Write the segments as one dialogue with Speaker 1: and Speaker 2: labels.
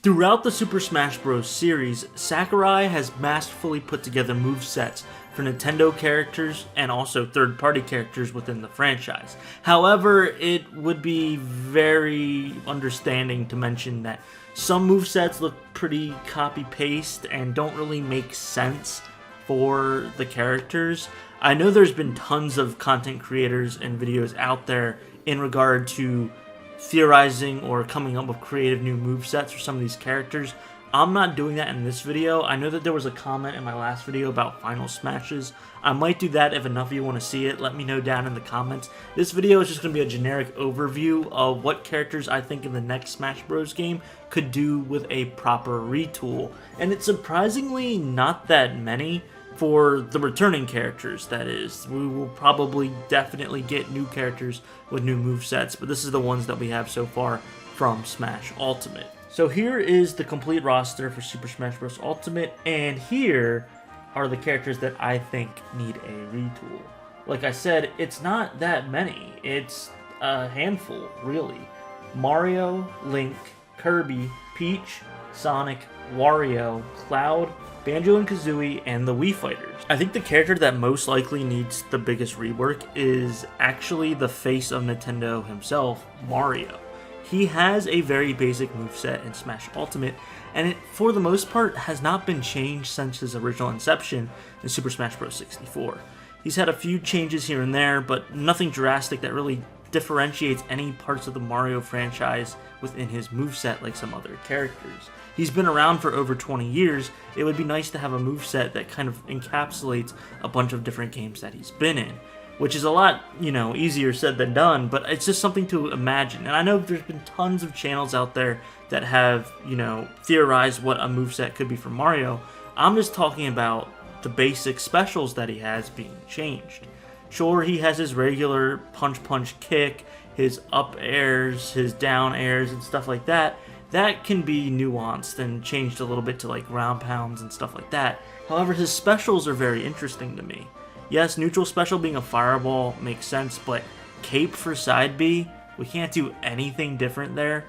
Speaker 1: Throughout the Super Smash Bros. Series, Sakurai has masterfully put together movesets for Nintendo characters and also third-party characters within the franchise. However, it would be very understanding to mention that some movesets look pretty copy-paste and don't really make sense for the characters. I know there's been tons of content creators and videos out there in regard to theorizing or coming up with creative new movesets for some of these characters. I'm not doing that in this video. I know that there was a comment in my last video about final smashes. I might do that if enough of you want to see it. Let me know down in the comments. This video is just going to be a generic overview of what characters I think in the next Smash Bros. Game could do with a proper retool. And it's surprisingly not that many for the returning characters, that is. We will probably definitely get new characters with new movesets, but this is the ones that we have so far from Smash Ultimate. So here is the complete roster for Super Smash Bros. Ultimate, and here are the characters that I think need a retool. Like I said, it's not that many. It's a handful, really. Mario, Link, Kirby, Peach, Sonic, Wario, Cloud, Banjo and Kazooie, and the Wii Fighters. I think the character that most likely needs the biggest rework is actually the face of Nintendo himself, Mario. He has a very basic moveset in Smash Ultimate, and it, for the most part, has not been changed since his original inception in Super Smash Bros. 64. He's had a few changes here and there, but nothing drastic that really differentiates any parts of the Mario franchise within his moveset like some other characters. He's been around for over 20 years. It would be nice to have a moveset that kind of encapsulates a bunch of different games that he's been in, which is a lot, easier said than done, but it's just something to imagine. And I know there's been tons of channels out there that have, theorized what a moveset could be for Mario. I'm just talking about the basic specials that he has being changed. Sure, he has his regular punch kick, his up airs, his down airs, and stuff like that. That can be nuanced and changed a little bit to like ground pounds and stuff like that. However, his specials are very interesting to me. Yes, neutral special being a fireball makes sense, but cape for side B? We can't do anything different there.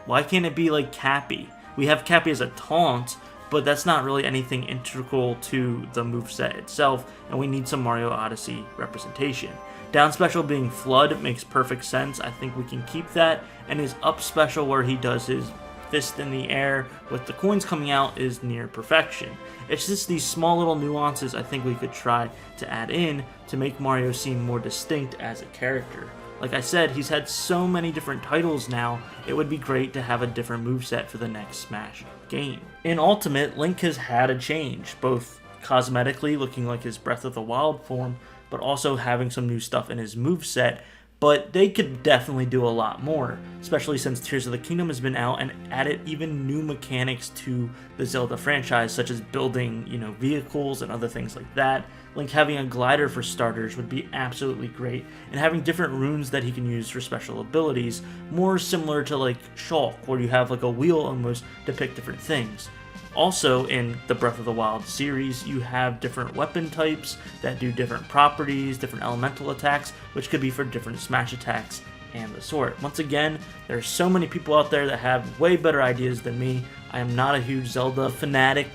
Speaker 1: Why can't it be like Cappy? We have Cappy as a taunt, but that's not really anything integral to the moveset itself, and we need some Mario Odyssey representation. Down special being Flood makes perfect sense. I think we can keep that, and his up special where he does his fist in the air with the coins coming out is near perfection. It's just these small little nuances I think we could try to add in to make Mario seem more distinct as a character. Like I said, he's had so many different titles now, it would be great to have a different moveset for the next Smash game. In Ultimate, Link has had a change, both cosmetically looking like his Breath of the Wild form, but also having some new stuff in his moveset. But they could definitely do a lot more, especially since Tears of the Kingdom has been out and added even new mechanics to the Zelda franchise, such as building, vehicles and other things like that. Link having a glider for starters would be absolutely great, and having different runes that he can use for special abilities, more similar to like Shulk, where you have like a wheel almost to pick different things. Also, in the Breath of the Wild series, you have different weapon types that do different properties, different elemental attacks, which could be for different Smash attacks and the sort. Once again, there are so many people out there that have way better ideas than me. I am not a huge Zelda fanatic,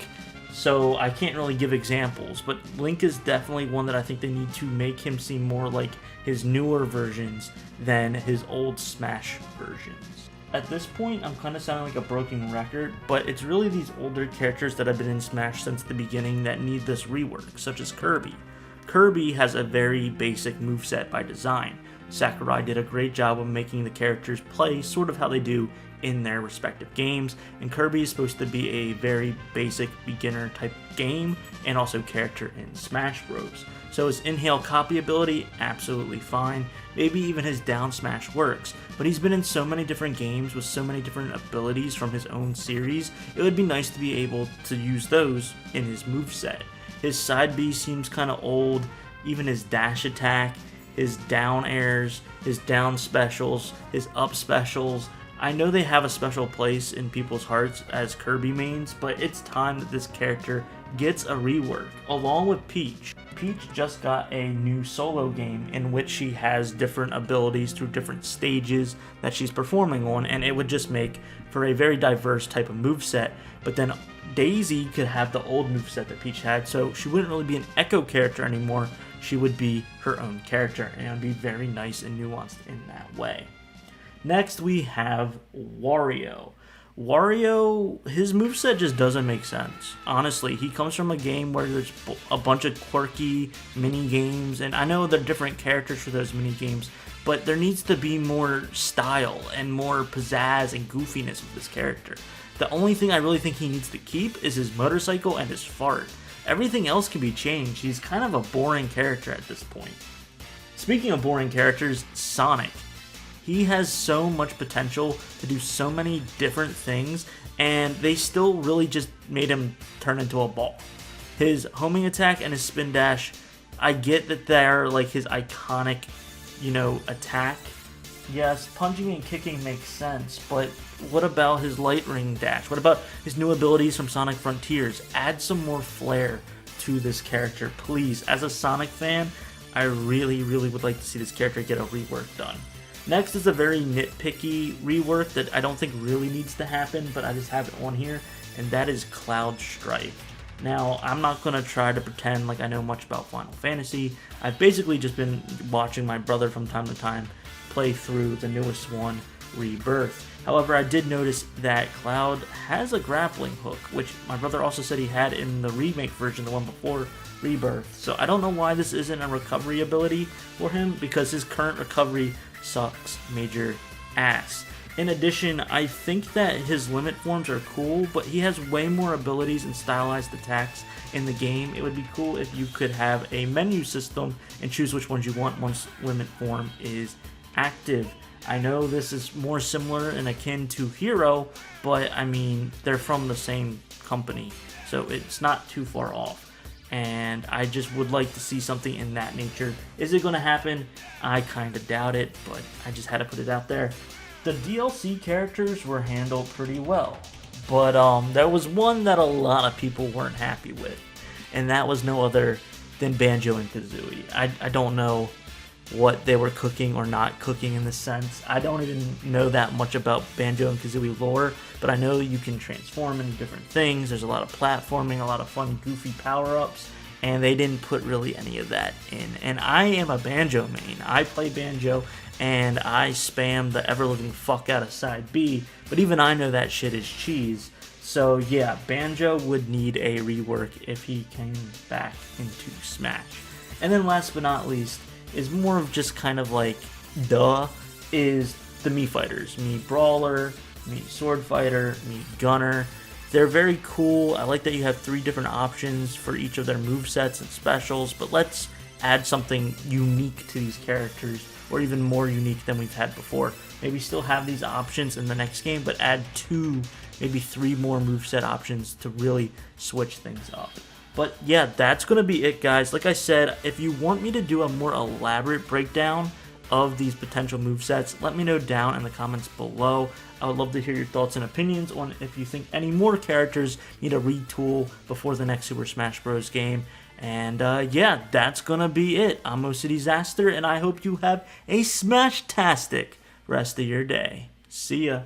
Speaker 1: so I can't really give examples, but Link is definitely one that I think they need to make him seem more like his newer versions than his old Smash versions. At this point, I'm kind of sounding like a broken record, but it's really these older characters that have been in Smash since the beginning that need this rework, such as Kirby. Kirby has a very basic moveset by design. Sakurai did a great job of making the characters play sort of how they do in their respective games, and Kirby is supposed to be a very basic beginner type game and also character in Smash Bros. So his inhale copy ability, absolutely fine. Maybe even his down smash works, but he's been in so many different games with so many different abilities from his own series, it would be nice to be able to use those in his moveset. His side B seems kind of old, even his dash attack, his down airs, his down specials, his up specials. I know they have a special place in people's hearts as Kirby mains, but it's time that this character gets a rework, along with Peach. Peach just got a new solo game in which she has different abilities through different stages that she's performing on, and it would just make for a very diverse type of moveset. But then Daisy could have the old moveset that Peach had, so she wouldn't really be an Echo character anymore. She would be her own character, and it would be very nice and nuanced in that way. Next, we have Wario. Wario, his moveset just doesn't make sense. Honestly, he comes from a game where there's a bunch of quirky mini games, and I know they're different characters for those mini games, but there needs to be more style and more pizzazz and goofiness with this character. The only thing I really think he needs to keep is his motorcycle and his fart. Everything else can be changed. He's kind of a boring character at this point. Speaking of boring characters, Sonic. He has so much potential to do so many different things, and they still really just made him turn into a ball. His homing attack and his spin dash, I get that they're like his iconic, attack. Yes, punching and kicking makes sense, but what about his light ring dash? What about his new abilities from Sonic Frontiers? Add some more flair to this character, please. As a Sonic fan, I really, really would like to see this character get a rework done. Next is a very nitpicky rework that I don't think really needs to happen, but I just have it on here, and that is Cloud Strife. Now, I'm not going to try to pretend like I know much about Final Fantasy. I've basically just been watching my brother from time to time play through the newest one, Rebirth. However, I did notice that Cloud has a grappling hook, which my brother also said he had in the remake version, the one before Rebirth. So I don't know why this isn't a recovery ability for him, because his current recovery sucks major ass. In addition, I think that his limit forms are cool, but he has way more abilities and stylized attacks in the game. It would be cool if you could have a menu system and choose which ones you want once limit form is active. I know this is more similar and akin to Hero, but I mean, they're from the same company, so it's not too far off. And I just would like to see something in that nature. Is it going to happen? I kind of doubt it, but I just had to put it out there. The DLC characters were handled pretty well, but there was one that a lot of people weren't happy with, and that was no other than Banjo and Kazooie. I don't know what they were cooking or not cooking in this sense. I don't even know that much about Banjo and Kazooie lore, but I know you can transform into different things. There's a lot of platforming, a lot of fun, goofy power-ups, and they didn't put really any of that in. And I am a Banjo main. I play Banjo, and I spam the ever-living fuck out of side B, but even I know that shit is cheese. So yeah, Banjo would need a rework if he came back into Smash. And then last but not least, is more of just kind of like, is the Mii fighters. Mii Brawler, Mii Sword Fighter, Mii Gunner. They're very cool. I like that you have 3 different options for each of their movesets and specials, but let's add something unique to these characters, or even more unique than we've had before. Maybe still have these options in the next game, but add 2, maybe 3 more moveset options to really switch things up. But yeah, that's going to be it, guys. Like I said, if you want me to do a more elaborate breakdown of these potential movesets, let me know down in the comments below. I would love to hear your thoughts and opinions on if you think any more characters need a retool before the next Super Smash Bros. Game. And yeah, that's going to be it. I'm OCDsaster, and I hope you have a Smash-tastic rest of your day. See ya.